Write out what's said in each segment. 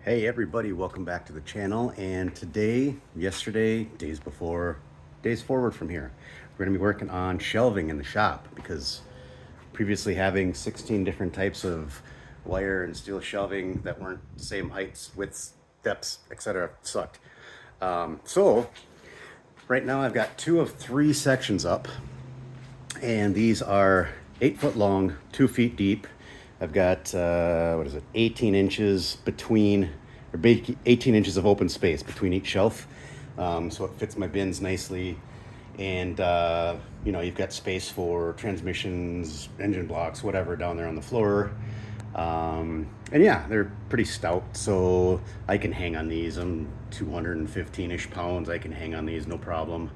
Hey everybody, welcome back to the channel. And today, yesterday, days before, days forward from here, we're going to be working on shelving in the shop because previously having 16 different types of wire and steel shelving that weren't the same heights, widths, depths, etc. sucked. So right now I've got two of three sections up, and these are 8 foot long, 2 feet deep. I've got, 18 inches between, 18 inches of open space between each shelf. So it fits my bins nicely. And, you've got space for transmissions, engine blocks, whatever down there on the floor. And yeah, they're pretty stout, so I can hang on these. I'm 215-ish pounds. I can hang on these, no problem.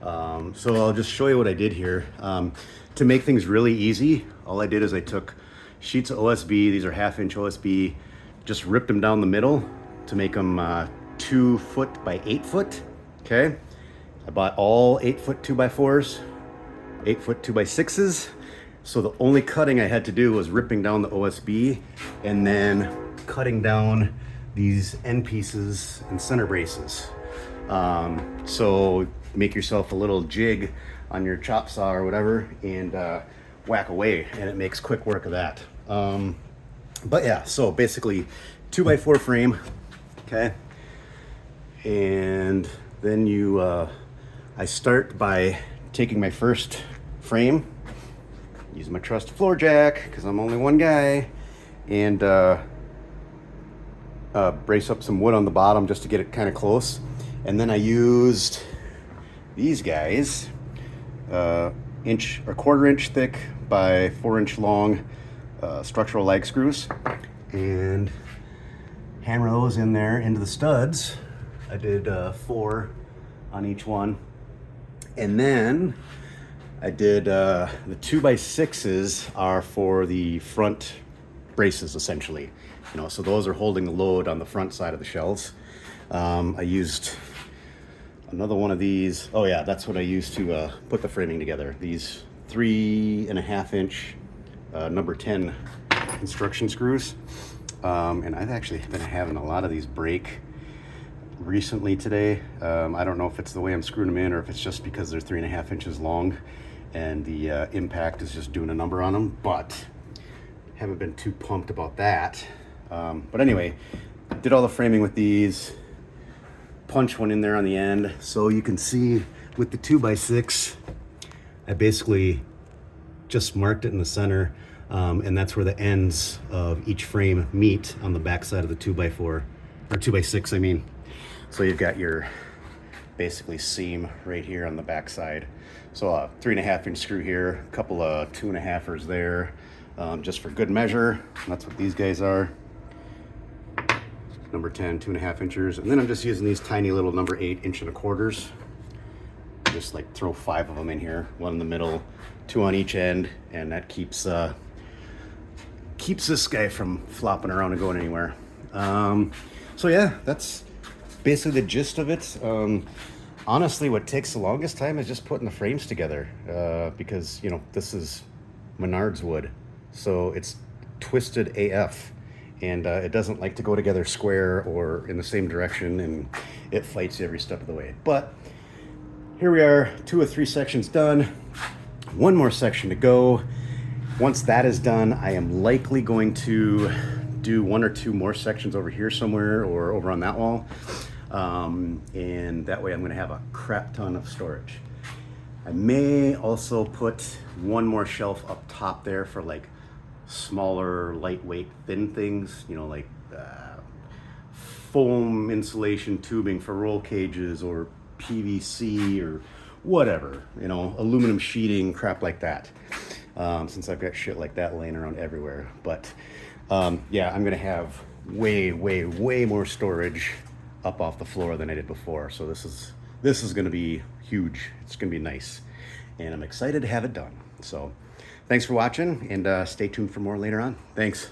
So I'll just show you what I did here. To make things really easy, all I did is I took sheets of OSB. These are 1/2 inch OSB. Just ripped them down the middle to make them 2 foot by 8 foot. Okay. I bought all 8 foot 2x4s, 8 foot 2x6s. So the only cutting I had to do was ripping down the OSB and then cutting down these end pieces and center braces. So make yourself a little jig on your chop saw or whatever and whack away, and it makes quick work of that. But yeah, so basically 2x4 frame, okay? And then I start by taking my first frame, using my trusty floor jack because I'm only one guy, and brace up some wood on the bottom just to get it kind of close. And then I used these guys, 1/4 inch thick by 4 inch long structural lag screws, and hammer those in there into the studs. I did 4 on each one. And then I did the 2x6s are for the front braces, essentially. So those are holding the load on the front side of the shelves. I used another one of these. Oh yeah, that's what I used to put the framing together. These 3.5 inch number 10 construction screws. And I've actually been having a lot of these break recently today. I don't know if it's the way I'm screwing them in or if it's just because they're 3.5 inches long and the impact is just doing a number on them, but haven't been too pumped about that. But anyway, did all the framing with these, punch one in there on the end. So you can see with the 2x6, I basically just marked it in the center, and that's where the ends of each frame meet on the back side of the 2x4, or 2x6, I mean. So you've got your basically seam right here on the back side. So a 3.5 inch screw here, a couple of 2.5ers there, just for good measure. That's what these guys are. Number 10, 2.5 inches. And then I'm just using these tiny little number 8 1.25 inch. Just like throw 5 of them in here, 1 in the middle, 2 on each end, and that keeps this guy from flopping around and going anywhere. So yeah, that's basically the gist of it. Honestly, what takes the longest time is just putting the frames together, because this is Menards wood, so it's twisted AF, and it doesn't like to go together square or in the same direction, and it fights you every step of the way. But here we are, 2 of 3 sections done, 1 more section to go. Once that is done, I am likely going to do 1 or 2 more sections over here somewhere or over on that wall. And that way I'm going to have a crap ton of storage. I may also put 1 more shelf up top there for like smaller, lightweight, thin things, like foam insulation tubing for roll cages, or PVC, or whatever, aluminum sheeting, crap like that. Since I've got shit like that laying around everywhere. But yeah, I'm gonna have way more storage up off the floor than I did before. So this is gonna be huge. It's gonna be nice, and I'm excited to have it done. So thanks for watching, and stay tuned for more later on. Thanks.